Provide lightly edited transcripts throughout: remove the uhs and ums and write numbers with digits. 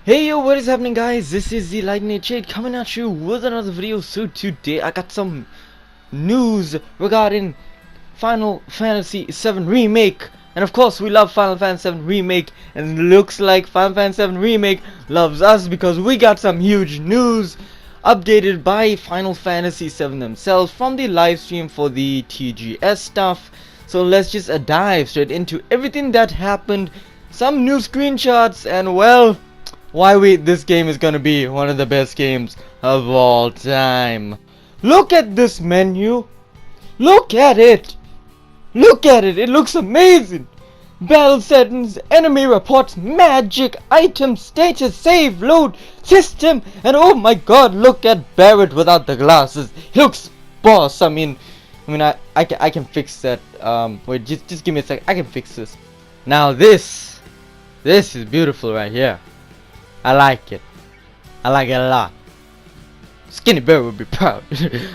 Hey yo, what is happening guys? This is the Lightning Shade coming at you with another video. So today I got some news regarding Final Fantasy VII Remake. And of course we love Final Fantasy VII Remake, and it looks like Final Fantasy VII Remake loves us because we got some huge news updated by Final Fantasy VII themselves from the live stream for the TGS stuff. So let's just dive straight into everything that happened, some new screenshots, and well, why wait, this game is gonna be one of the best games of all time. Look at this menu. Look at it. Look at it. It looks amazing. Battle settings, enemy reports, magic, item, status, save, load, system, and oh my god, look at Barrett without the glasses. He looks boss. I mean, I can fix that. Wait, just give me a sec. I can fix this. Now this is beautiful right here. I like it. I like it a lot. Skinny Bear would be proud.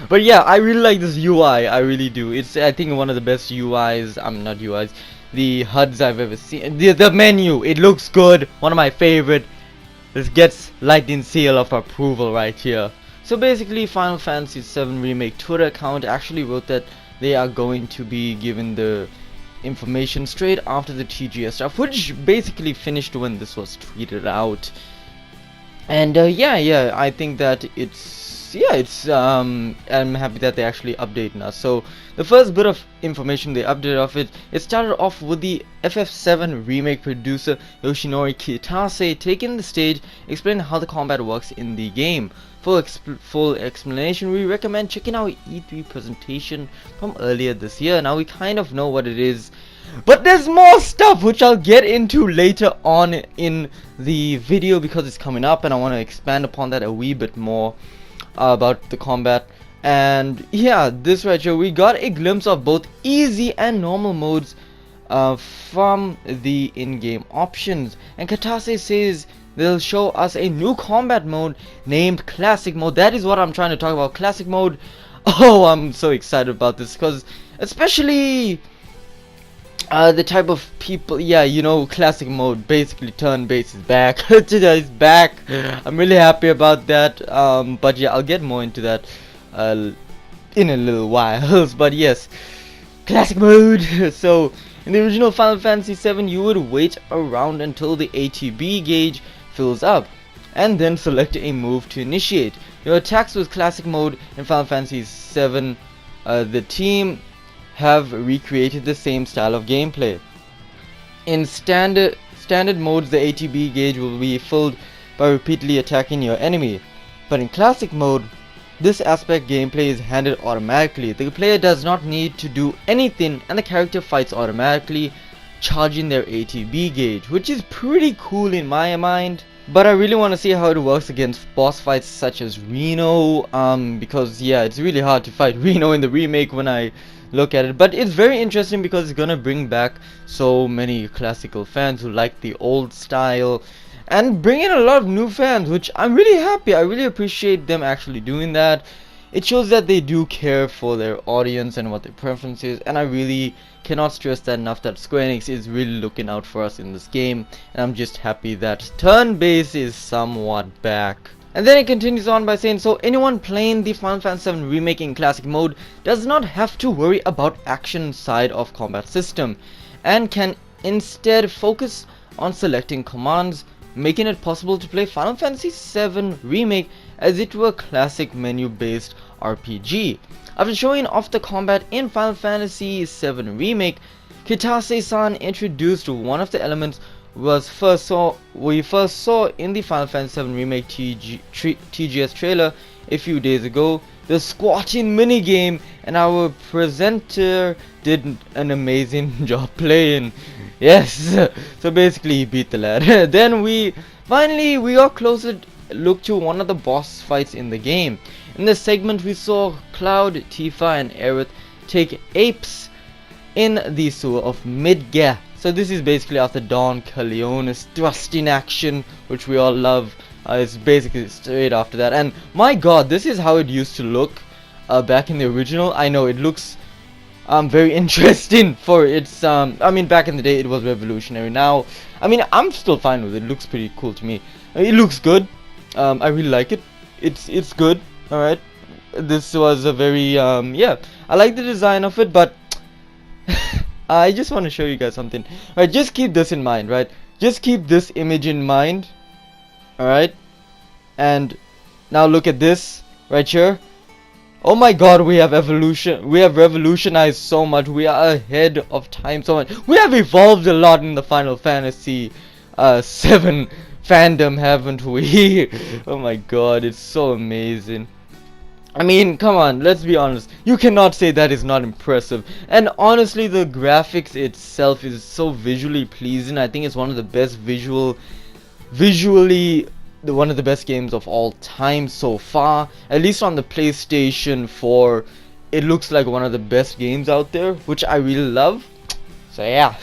But yeah, I really like this UI. I really do. It's, I think, one of the best UIs. Not UIs. The HUDs I've ever seen. The menu. It looks good. One of my favorite. This gets lightning seal of approval right here. So basically, Final Fantasy VII Remake Twitter account actually wrote that they are going to be given the information straight after the TGS stuff, which basically finished when this was tweeted out. And yeah, I think that I'm happy that they actually updating us. So the first bit of information they updated of it started off with the FF7 remake producer Yoshinori Kitase taking the stage, explaining how the combat works in the game. For full explanation, we recommend checking out E3 presentation from earlier this year. Now we kind of know what it is, but there's more stuff which I'll get into later on in the video because it's coming up and I want to expand upon that a wee bit more about the combat. And yeah, this right here, we got a glimpse of both easy and normal modes from the in-game options. And Katase says they'll show us a new combat mode named Classic Mode. That is what I'm trying to talk about, Classic Mode. Oh, I'm so excited about this because especially the type of people, yeah, you know, Classic Mode, basically turn-based is back. Today is back. I'm really happy about that. But yeah, I'll get more into that in a little while. But yes, Classic Mode. So in the original Final Fantasy VII, you would wait around until the ATB gauge fills up and then select a move to initiate your attacks. With Classic Mode in Final Fantasy VII, the team have recreated the same style of gameplay. In standard modes, the ATB gauge will be filled by repeatedly attacking your enemy, but in Classic Mode, this aspect gameplay is handled automatically. The player does not need to do anything and the character fights automatically, charging their ATB gauge, which is pretty cool in my mind. But I really want to see how it works against boss fights such as Reno, because yeah, it's really hard to fight Reno in the remake when I look at it. But it's very interesting because it's gonna bring back so many classical fans who like the old style and bring in a lot of new fans, which I'm really happy. I really appreciate them actually doing that. It shows that they do care for their audience and what their preference is, and I really cannot stress that enough, that Square Enix is really looking out for us in this game, and I'm just happy that turn-based is somewhat back. And then it continues on by saying, so anyone playing the Final Fantasy VII Remake in Classic Mode does not have to worry about action side of combat system, and can instead focus on selecting commands, making it possible to play Final Fantasy VII Remake as it were a classic menu based RPG. After showing off the combat in Final Fantasy VII Remake, Kitase-san introduced one of the elements we first saw in the Final Fantasy VII Remake TGS trailer a few days ago, the squatting minigame, and our presenter did an amazing job playing. Yes, so basically he beat the lad. Then we got closer look to one of the boss fights in the game. In this segment we saw Cloud, Tifa and Aerith take apes in the sewer of Midgar. So this is basically after Don Corleone's thrusting action, which we all love. It's basically straight after that, and my god, this is how it used to look back in the original. I know it looks very interesting for its I mean, back in the day it was revolutionary. Now, I mean, I'm still fine with it. It looks pretty cool to me. It looks good. I really like it. It's good. All right. This was a very yeah, I like the design of it, but I just want to show you guys something. Right, just keep this in mind, right? Just keep this image in mind. All right. And now look at this right here. Oh my god, we have revolutionized so much. We are ahead of time so much. We have evolved a lot in the Final Fantasy 7 fandom, haven't we? Oh my god, it's so amazing. I mean, come on, let's be honest. You cannot say that is not impressive. And honestly, the graphics itself is so visually pleasing. I think it's one of the best visually one of the best games of all time so far, at least on the PlayStation 4. It looks like one of the best games out there, which I really love. So yeah.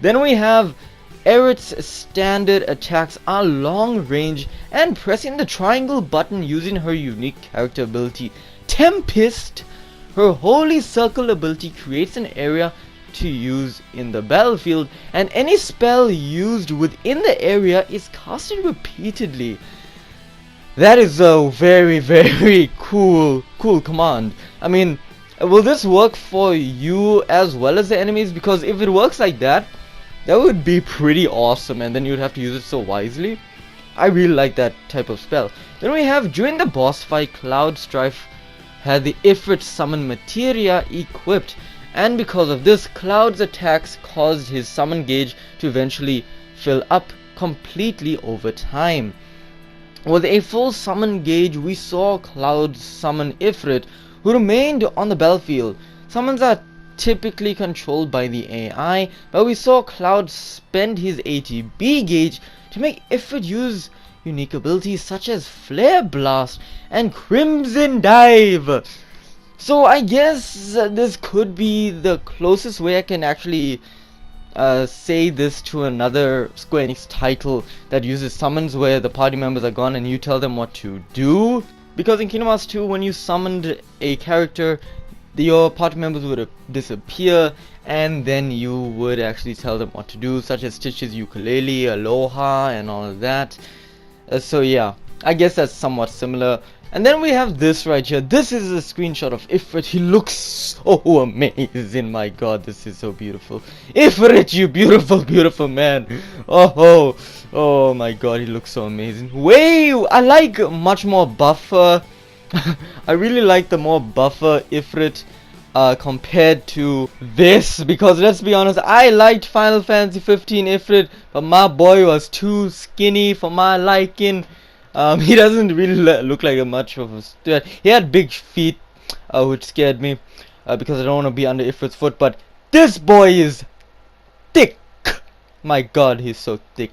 Then we have Aerith's standard attacks are long range, and pressing the triangle button using her unique character ability Tempest, her holy circle ability creates an area to use in the battlefield, and any spell used within the area is casted repeatedly. That is a very cool command. I mean, will this work for you as well as the enemies? Because if it works like that, that would be pretty awesome, and then you'd have to use it so wisely. I really like that type of spell. Then we have, during the boss fight, Cloud Strife had the Ifrit summon materia equipped, and because of this, Cloud's attacks caused his summon gauge to eventually fill up completely over time. With a full summon gauge, we saw Cloud summon Ifrit, who remained on the battlefield. Summons are typically controlled by the AI, but we saw Cloud spend his ATB gauge to make Ifrit use unique abilities such as Flare Blast and Crimson Dive. So I guess this could be the closest way I can actually say this to another Square Enix title that uses summons, where the party members are gone and you tell them what to do. Because in Kingdom Hearts 2, when you summoned a character, your party members would disappear, and then you would actually tell them what to do, such as Stitch's ukulele, Aloha, and all of that. So yeah, I guess that's somewhat similar. And then we have this right here. This is a screenshot of Ifrit. He looks so amazing. My god, this is so beautiful. Ifrit, you beautiful man. Oh my god, he looks so amazing. Way, I like much more buffer. I really like the more buffer Ifrit compared to this, because let's be honest, I liked Final Fantasy 15 Ifrit, but my boy was too skinny for my liking. He doesn't really look like much of a stud. He had big feet, which scared me, because I don't want to be under Ifrit's foot. But this boy is thick. My god, he's so thick.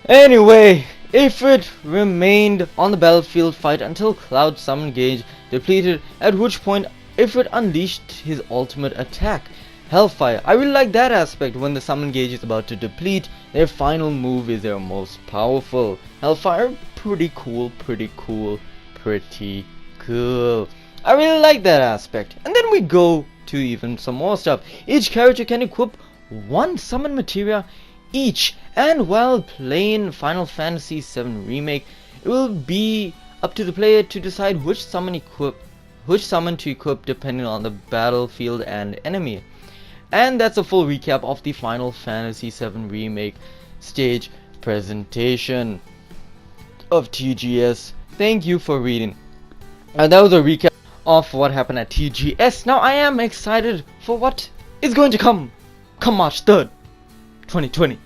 Anyway, Ifrit remained on the battlefield fight until Cloud summon gauge depleted, at which point Ifrit unleashed his ultimate attack, Hellfire. I really like that aspect. When the summon gauge is about to deplete, their final move is their most powerful. Hellfire, pretty cool. I really like that aspect. And then we go to even some more stuff. Each character can equip one summon materia each, and while playing Final Fantasy 7 Remake, it will be up to the player to decide which summon to equip depending on the battlefield and enemy. And that's a full recap of the Final Fantasy 7 Remake stage presentation of TGS. Thank you for reading. And that was a recap of what happened at TGS. Now I am excited for what is going to come March 3rd, 2020.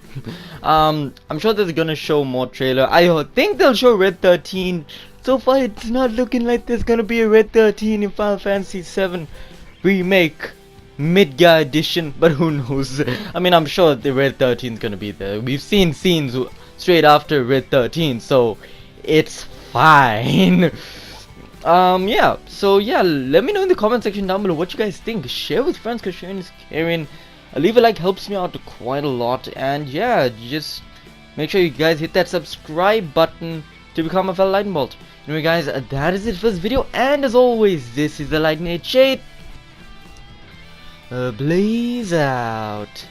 I'm sure they're gonna show more trailer. I think they'll show Red 13. So far it's not looking like there's gonna be a Red 13 in Final Fantasy 7 Remake Midgar edition, but who knows. I mean, I'm sure the Red 13 is gonna be there. We've seen scenes straight after Red 13, so it's fine. Yeah, so yeah, let me know in the comment section down below what you guys think. Share with friends, because sharing is caring. Leave a like, helps me out quite a lot. And yeah, just make sure you guys hit that subscribe button to become a fellow Lightning Bolt. Anyway guys, that is it for this video, and as always, this is the Lightning Shade. Blaze out.